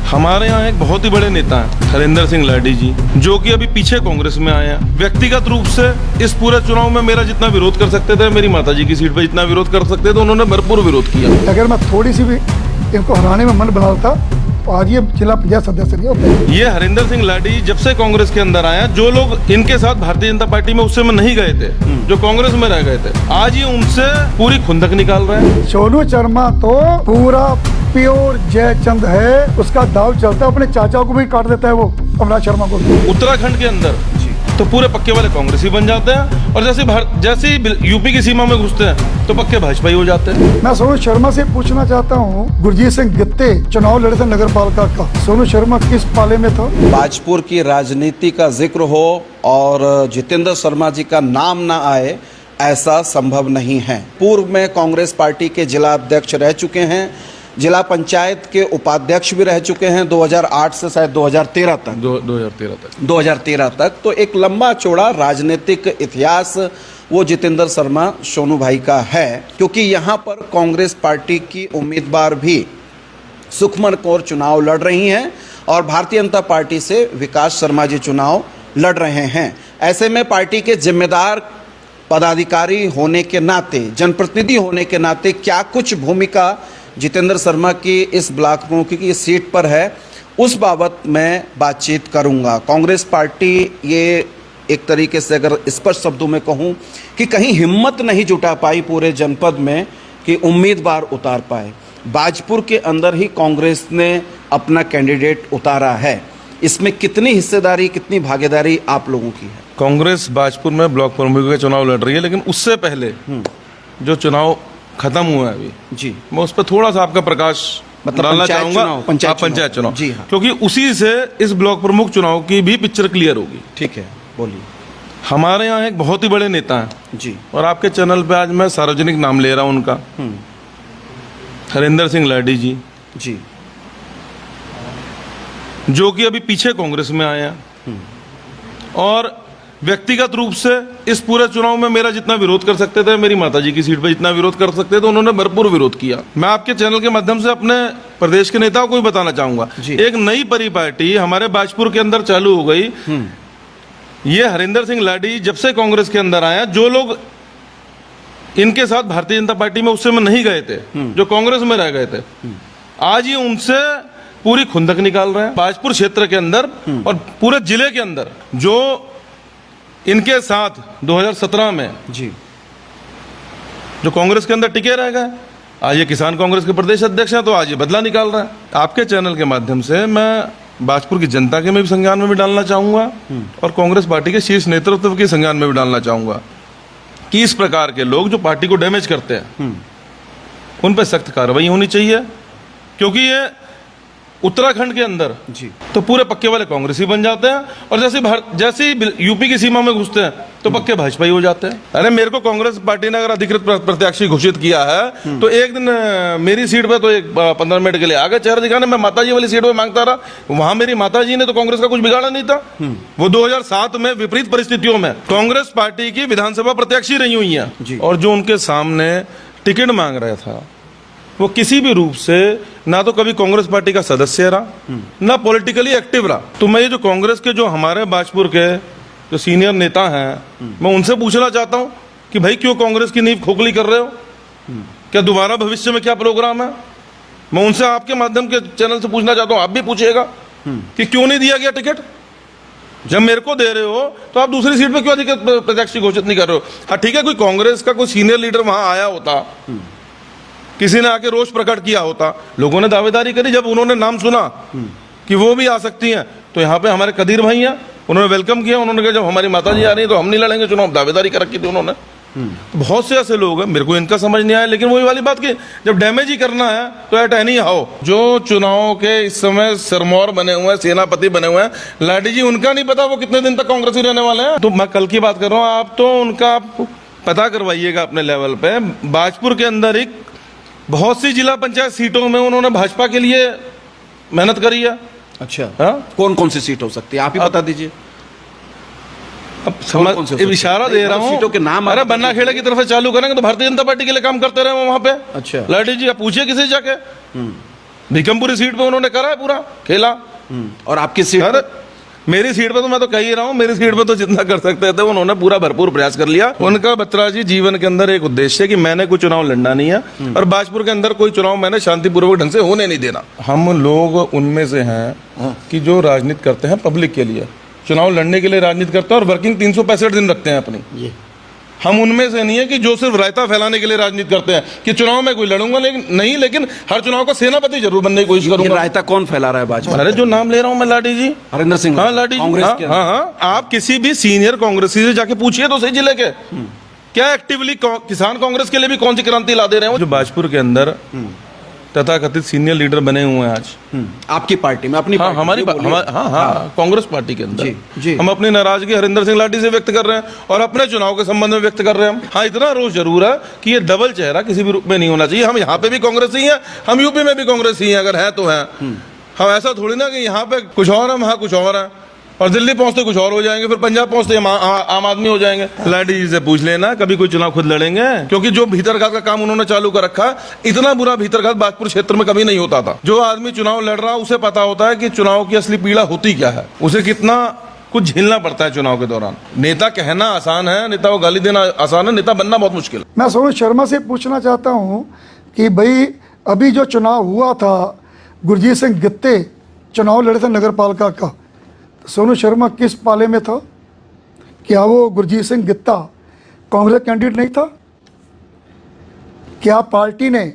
हमारे यहाँ एक बहुत ही बड़े नेता हैं हरिंदर सिंह लाडी जी, जो कि अभी पीछे कांग्रेस में आए हैं। व्यक्तिगत रूप से इस पूरे चुनाव में मेरा जितना विरोध कर सकते थे, मेरी माताजी की सीट पर जितना विरोध कर सकते थे, उन्होंने भरपूर विरोध किया। अगर मैं थोड़ी सी भी इनको हराने में मन बना था तो आज ये जिला पंचायत सदस्य नहीं होते। ये हरिंदर सिंह लाडी जब से कांग्रेस के अंदर आया, जो लोग इनके साथ भारतीय जनता पार्टी में उस समय नहीं गए थे, जो कांग्रेस में रह गए थे, आज ये उनसे पूरी खुंदक निकाल रहे हैं। सोनू शर्मा तो पूरा प्योर जयचंद है, उसका दाव चलता है, अपने चाचा को भी काट देता है वो अविनाश शर्मा को। उत्तराखंड के अंदर तो पूरे पक्के वाले कांग्रेस ही बन जाते हैं, और जैसे ही यूपी की सीमा में घुसते हैं तो पक्के भाजपा ही हो जाते हैं। मैं सोनू शर्मा से पूछना चाहता हूँ, गुरजीत सिंह गित्ते चुनाव लड़े थे नगर पालिका का, सोनू शर्मा किस पाले में था? बाजपुर की राजनीति का जिक्र हो और जितेंद्र शर्मा जी का नाम ना आए, ऐसा संभव नहीं है। पूर्व में कांग्रेस पार्टी के जिला अध्यक्ष रह चुके हैं, जिला पंचायत के उपाध्यक्ष भी रह चुके हैं 2008 से शायद 2013 तक। 2013 तक तो एक लंबा चौड़ा राजनीतिक इतिहास वो जितेंद्र शर्मा सोनू भाई का है, क्योंकि यहाँ पर कांग्रेस पार्टी की उम्मीदवार भी सुखमन कौर चुनाव लड़ रही हैं और भारतीय जनता पार्टी से विकास शर्मा जी चुनाव लड़ रहे हैं। ऐसे में पार्टी के जिम्मेदार पदाधिकारी होने के नाते, जनप्रतिनिधि होने के नाते क्या कुछ भूमिका जितेंद्र शर्मा की इस ब्लॉक प्रमुख की इस सीट पर है, उस बाबत मैं बातचीत करूंगा। कांग्रेस पार्टी ये एक तरीके से अगर स्पष्ट शब्दों में कहूं कि कहीं हिम्मत नहीं जुटा पाई पूरे जनपद में कि उम्मीदवार उतार पाए। बाजपुर के अंदर ही कांग्रेस ने अपना कैंडिडेट उतारा है। इसमें कितनी हिस्सेदारी, कितनी भागीदारी आप लोगों की है? कांग्रेस बाजपुर में ब्लॉक प्रमुख के चुनाव लड़ रही है, लेकिन उससे पहले जो चुनाव खत्म हुआ है अभी जी, मैं उस पर थोड़ा सा आपका प्रकाश डालना चाहूंगा। पंचायत चुनाव जी हाँ, क्योंकि उसी से इस ब्लॉक प्रमुख चुनाव की भी पिक्चर क्लियर होगी। ठीक है, बोलिए। हमारे यहाँ एक बहुत ही बड़े नेता हैं जी, और आपके चैनल पे आज मैं सार्वजनिक नाम ले रहा हूँ उनका, हरिंदर सिंह लाडी जी, जो कि अभी पीछे कांग्रेस में आए हैं और व्यक्तिगत रूप से इस पूरे चुनाव में मेरा जितना विरोध कर सकते थे, मेरी माताजी की सीट पर जितना विरोध कर सकते थे, उन्होंने भरपूर विरोध किया। मैं आपके चैनल के माध्यम से अपने प्रदेश के नेताओं को भी बताना चाहूंगा, एक नई परिपाटी हमारे बाजपुर के अंदर चालू हो गई। ये हरिंदर सिंह लाडी जब से कांग्रेस के अंदर आया, जो लोग इनके साथ भारतीय जनता पार्टी में उस समय नहीं गए थे, जो कांग्रेस में रह गए थे, आज ये उनसे पूरी खुंदक निकाल रहे हैं। बाजपुर क्षेत्र के अंदर और पूरे जिले के अंदर जो इनके साथ 2017 में जो कांग्रेस के अंदर टिके रह गए, आज ये किसान कांग्रेस के प्रदेश अध्यक्ष हैं, तो आज ये बदला निकाल रहा है। आपके चैनल के माध्यम से मैं बाजपुर की जनता के में भी संज्ञान में भी डालना चाहूंगा और कांग्रेस पार्टी के शीर्ष नेतृत्व के संज्ञान में भी डालना चाहूंगा कि इस प्रकार के लोग जो पार्टी को डैमेज करते हैं उन पर सख्त कार्रवाई होनी चाहिए, क्योंकि ये उत्तराखंड के अंदर तो पूरे पक्के वाले कांग्रेस ही बन जाते हैं और जैसे ही यूपी की सीमा में घुसते हैं तो पक्के भाजपा ही हो जाते हैं। अरे मेरे को कांग्रेस पार्टी ने अगर अधिकृत प्रत्याशी घोषित किया है तो एक दिन मेरी सीट पे तो एक 15 मिनट के लिए आगे चेहरा दिखाने, मैं माताजी वाली सीट पे मांगता रहा, वहां मेरी माताजी ने तो कांग्रेस का कुछ बिगाड़ा नहीं था। वो 2007 में विपरीत परिस्थितियों में कांग्रेस पार्टी की विधानसभा प्रत्याशी रही हुई है और जो उनके सामने टिकट मांग रहा था वो किसी भी रूप से ना तो कभी कांग्रेस पार्टी का सदस्य रहा, ना पॉलिटिकली एक्टिव रहा। तो मैं ये जो कांग्रेस के जो हमारे बाजपुर के जो सीनियर नेता हैं, मैं उनसे पूछना चाहता हूं कि भाई क्यों कांग्रेस की नींव खोखली कर रहे हो? क्या दोबारा भविष्य में क्या प्रोग्राम है? मैं उनसे आपके माध्यम के चैनल से पूछना चाहता हूं, आप भी पूछिएगा कि क्यों नहीं दिया गया टिकट? जब मेरे को दे रहे हो तो आप दूसरी सीट पे क्यों अधिकृत प्रत्याशी घोषित नहीं कर रहे हो? हाँ ठीक है, कोई कांग्रेस का कोई सीनियर लीडर वहां आया होता, किसी ने आके रोष प्रकट किया होता, लोगों ने दावेदारी करी, जब उन्होंने नाम सुना कि वो भी आ सकती हैं तो यहाँ पे हमारे कदीर भाई हैं, उन्होंने वेलकम किया, उन्होंने कहा जब हमारी माताजी आ रही है तो हम नहीं लड़ेंगे चुनाव, दावेदारी कर रखी थी उन्होंने। तो बहुत से ऐसे लोग हैं, मेरे को इनका समझ नहीं आया, लेकिन वही वाली बात की जब डैमेज ही करना है तो एट एनी हाउ जो चुनाव के इस समय सिरमौर बने हुए हैं, सेनापति बने हुए हैं, लाडी जी उनका नहीं पता वो कितने दिन तक कांग्रेस ही रहने वाले हैं। तो मैं कल की बात कर रहा हूँ, आप तो उनका पता करवाइएगा अपने लेवल पे। बाजपुर के अंदर एक बहुत सी जिला पंचायत सीटों में उन्होंने भाजपा के लिए मेहनत करी है। अच्छा, कौन कौन सी सीट हो सकती है, आप ही बता दीजिए। अब इशारा दे रहा हूँ, सीटों के नाम। अरे बन्ना खेड़ा की तरफ से चालू करेंगे तो भारतीय जनता पार्टी के लिए काम करते रहे वहां पे। अच्छा, लाडी जी आप पूछिए किसी से जाके, भीकमपुरी सीट पे उन्होंने करा है पूरा खेला। और आपकी सीट अरे मेरी सीट पे तो मैं तो कह ही रहा हूँ, मेरी सीट पे तो जितना कर सकते थे उन्होंने पूरा भरपूर प्रयास कर लिया। उनका बत्रा जी जीवन के अंदर एक उद्देश्य है कि मैंने कोई चुनाव लड़ना नहीं है और बाजपुर के अंदर कोई चुनाव मैंने शांतिपूर्वक ढंग से होने नहीं देना। हम लोग उनमें से हैं कि जो राजनीति करते हैं पब्लिक के लिए, चुनाव लड़ने के लिए राजनीति करते हैं और वर्किंग 365 दिन रखते हैं अपनी। हम उनमें से नहीं है कि जो सिर्फ रायता फैलाने के लिए राजनीति करते हैं कि चुनाव में कोई लड़ूंगा लेकिन हर चुनाव का सेनापति जरूर बनने की कोशिश करूंगा। रायता कौन फैला रहा है भाजपा? अरे जो नाम ले रहा हूं मैं, लाडी जी, हरिंदर सिंह। हाँ लाडी जी, कांग्रेस के। हाँ, आप किसी भी सीनियर कांग्रेसी से जाके पूछिए तो सही जिले के क्या एक्टिवली किसान कांग्रेस के लिए भी कौन सी क्रांति ला दे रहे हैं जो बाजपुर के अंदर तथाकथित सीनियर लीडर बने हुए हैं आज। आपकी पार्टी में, अपनी हाँ, पार्टी हाँ, कांग्रेस पार्टी के अंदर जी। हम अपनी नाराजगी हरिंदर सिंह लाडी से व्यक्त कर रहे हैं और अपने चुनाव के संबंध में व्यक्त कर रहे हैं हम। हाँ, इतना रोष जरूर है कि ये डबल चेहरा किसी भी रूप में नहीं होना चाहिए। हम यहाँ पे भी कांग्रेस ही हैं, हम यूपी में भी कांग्रेस ही हैं, अगर है तो है। हम ऐसा थोड़ी ना कि यहाँ पे कुछ और है, वहाँ कुछ और है, और दिल्ली पहुंचते कुछ और हो जाएंगे, फिर पंजाब पहुंचते आम आदमी हो जाएंगे। लाडी जी से पूछ लेना कभी कोई चुनाव खुद लड़ेंगे, क्योंकि जो भीतरघात का काम उन्होंने चालू कर रखा, इतना बुरा भीतरघात बाजपुर क्षेत्र में कभी नहीं होता था। जो आदमी चुनाव लड़ रहा उसे पता होता है कि चुनाव की असली पीड़ा होती क्या है, उसे कितना कुछ झेलना पड़ता है चुनाव के दौरान। नेता कहना आसान है, नेता को गाली देना आसान है, नेता बनना बहुत मुश्किल है। मैं सोनू शर्मा से पूछना चाहता हूं कि भाई अभी जो चुनाव हुआ था, गुरजीत सिंह गित्ते चुनाव लड़े थे नगर पालिका का, तो सोनू शर्मा किस पाले में था? क्या वो गुरजीत सिंह गित्ता कांग्रेस कैंडिडेट नहीं था? क्या पार्टी ने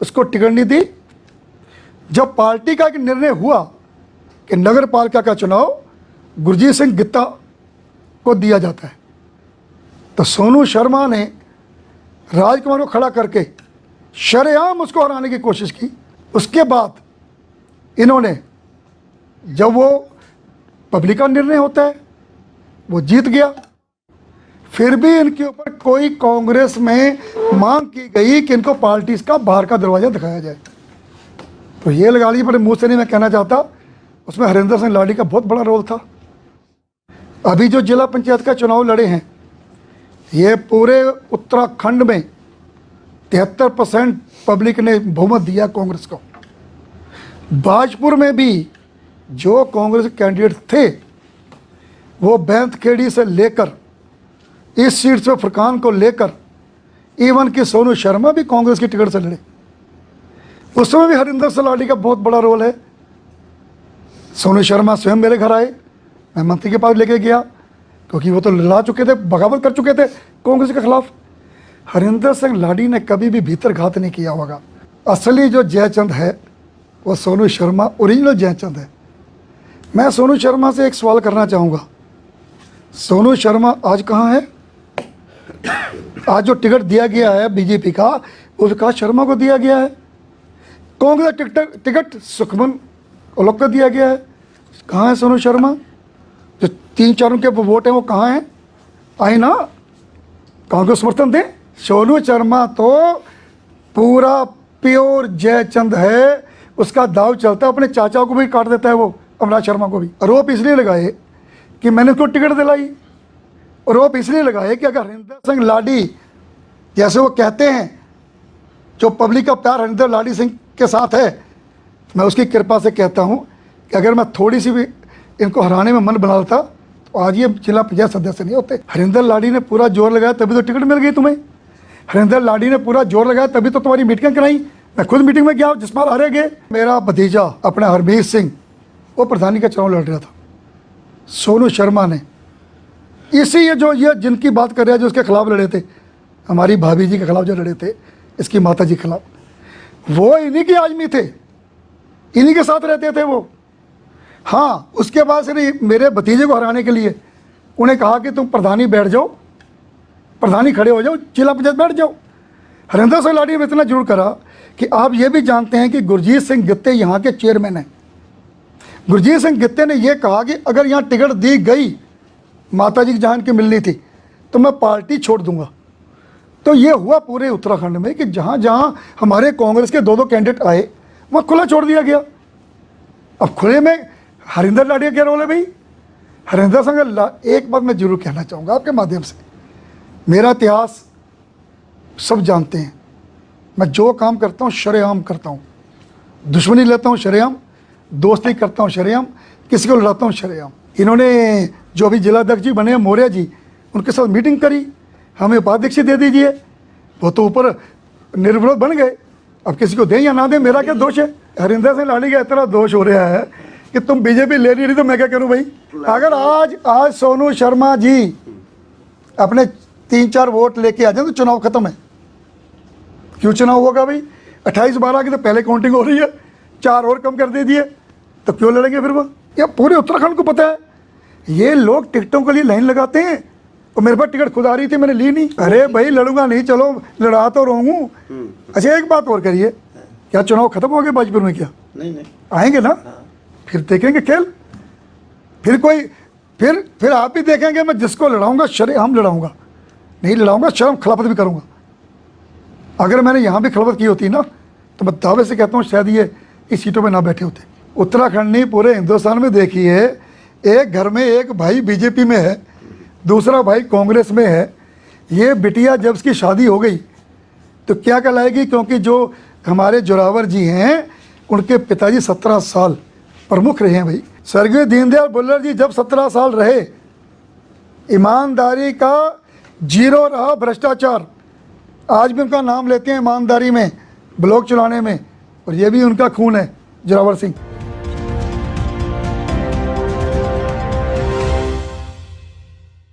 उसको टिकट नहीं दी? जब पार्टी का एक निर्णय हुआ कि नगर पालिका का चुनाव गुरजीत सिंह गित्ता को दिया जाता है, तो सोनू शर्मा ने राजकुमार को खड़ा करके शरेआम उसको हराने की कोशिश की। उसके बाद इन्होंने, जब वो पब्लिक का निर्णय होता है, वो जीत गया, फिर भी इनके ऊपर कोई कांग्रेस में मांग की गई कि इनको पार्टी का बाहर का दरवाजा दिखाया जाए। तो ये लगा लीजिए, बड़े मुंह से नहीं मैं कहना चाहता, उसमें हरिंदर सिंह लाडी का बहुत बड़ा रोल था। अभी जो जिला पंचायत का चुनाव लड़े हैं, ये पूरे उत्तराखंड में 73% पब्लिक ने बहुमत दिया कांग्रेस को। बाजपुर में भी जो कांग्रेस कैंडिडेट थे, वो बैंतखेड़ी से लेकर इस सीट से फरकान को लेकर इवन कि सोनू शर्मा भी कांग्रेस की टिकट से लड़े। उसमें भी हरिंदर सिंह लाडी का बहुत बड़ा रोल है। सोनू शर्मा स्वयं मेरे घर आए, मैं मंत्री के पास लेके गया, क्योंकि वो तो लड़ा चुके थे, बगावत कर चुके थे कांग्रेस के खिलाफ। हरिंदर सिंह लाडी ने कभी भी भीतर घात नहीं किया होगा। असली जो जयचंद है वो सोनू शर्मा ओरिजिनल जयचंद है। मैं सोनू शर्मा से एक सवाल करना चाहूँगा, सोनू शर्मा आज कहाँ है? आज जो टिकट दिया गया है बीजेपी का, उसका शर्मा को दिया गया है। कांग्रेस टिकट सुखमन ओलक को दिया गया है। कहाँ है सोनू शर्मा? जो 3-4 के वोट हैं वो कहाँ हैं? आए ना, कांग्रेस समर्थन दें। सोनू शर्मा तो पूरा प्योर जयचंद है, उसका दाव चलता है, अपने चाचा को भी काट देता है वो, अविनाश शर्मा को भी। आरोप इसलिए लगाए कि मैंने उसको टिकट दिलाई, आरोप इसलिए लगाए कि अगर हरिंदर सिंह लाडी, जैसे वो कहते हैं, जो पब्लिक का प्यार हरिंदर लाडी सिंह के साथ है, मैं उसकी कृपा से कहता हूँ कि अगर मैं थोड़ी सी भी इनको हराने में मन बना लेता तो आज ये जिला पंचायत सदस्य नहीं होते। हरिंदर लाडी ने पूरा जोर लगाया तभी तो टिकट मिल गई तुम्हें। हरिंदर लाडी ने पूरा जोर लगाया तभी तो तुम्हारी मीटिंग कराई। मैं खुद मीटिंग में गया जिस पर हारे गए। मेरा भतीजा अपना हरमीत सिंह, वो प्रधानी का चुनाव लड़ रहा था। सोनू शर्मा ने इसी ये जिनकी बात कर रहे हैं, जो उसके खिलाफ लड़े थे, हमारी भाभी जी के खिलाफ जो लड़े थे, इसकी माता जी के खिलाफ, वो इन्हीं के आदमी थे, इन्हीं के साथ रहते थे वो। हाँ, उसके बाद से मेरे भतीजे को हराने के लिए उन्हें कहा कि तुम प्रधानी बैठ जाओ, प्रधानी खड़े हो जाओ, जिला पंचायत बैठ जाओ। हरिंदर सिंह लाडी ने इतना जरूर करा कि आप ये भी जानते हैं कि गुरजीत सिंह गित्ते यहाँ के चेयरमैन हैं। गुरजीत सिंह गित्ते ने यह कहा कि अगर यहाँ टिकट दी गई, माता जी की जहाँ की मिलनी थी, तो मैं पार्टी छोड़ दूंगा। तो ये हुआ पूरे उत्तराखंड में कि जहाँ जहाँ हमारे कांग्रेस के 2-2 कैंडिडेट आए, वहाँ खुला छोड़ दिया गया। अब खुले में हरिंदर लाडी का क्या रोल है भाई? हरिंदर सिंह, एक बात मैं जरूर कहना चाहूँगा आपके माध्यम से, मेरा इतिहास सब जानते हैं, मैं जो काम करता हूँ शरेआम करता हूँ। दुश्मनी लेता हूँ शरेआम, दोस्ती करता हूँ शरेआम, किसी को लड़ाता हूँ शरेआम। इन्होंने जो अभी जिलाध्यक्ष जी बने हैं मौर्य जी, उनके साथ मीटिंग करी, हमें उपाध्यक्ष दे दीजिए, वो तो ऊपर निर्विरोध बन गए। अब किसी को दें या ना दें, मेरा क्या दोष है? हरिंदर सिंह लाड़ी का इतना दोष हो रहा है कि तुम बीजेपी ले नहीं रही तो मैं क्या करूं भाई? अगर आज सोनू शर्मा जी अपने 3-4 वोट लेके आ जाए तो चुनाव खत्म है। क्यों चुनाव होगा भाई? 28-12 की तो पहले काउंटिंग हो रही है, 4 और कम कर दीजिए, तो क्यों लड़ेंगे फिर वो? या पूरे उत्तराखंड को पता है, ये लोग टिकटों के लिए लाइन लगाते हैं। और मेरे पास टिकट खुद आ रही थी, मैंने ली नहीं। अरे भाई लड़ूंगा नहीं, चलो लड़ा तो रहूँ। अच्छा एक बात और करिए, क्या चुनाव खत्म हो गए बाजपुर में? क्या नहीं आएंगे ना? फिर देखेंगे खेल, फिर कोई फिर आप ही देखेंगे। मैं जिसको लड़ाऊंगा शरेआम लड़ाऊंगा, नहीं लड़ाऊंगा शर्म खिलाफत भी करूंगा। अगर मैंने यहाँ भी खिलाफत की होती ना तो मैं दावे से कहता हूँ शायद ये इस सीटों पे ना बैठे होते। उत्तराखंड नहीं पूरे हिंदुस्तान में देखिए, एक घर में एक भाई बीजेपी में है, दूसरा भाई कांग्रेस में है। ये बिटिया जब उसकी शादी हो गई तो क्या कहलाएगी? क्योंकि जो हमारे जोरावर जी हैं उनके पिताजी 17 साल प्रमुख रहे हैं भाई। स्वर्गीय दीनदयाल बुल्लर जी जब 17 साल रहे, ईमानदारी का जीरो रहा भ्रष्टाचार। आज भी उनका नाम लेते हैं ईमानदारी में, ब्लॉक चलाने में, और ये भी उनका खून है जोरावर सिंह।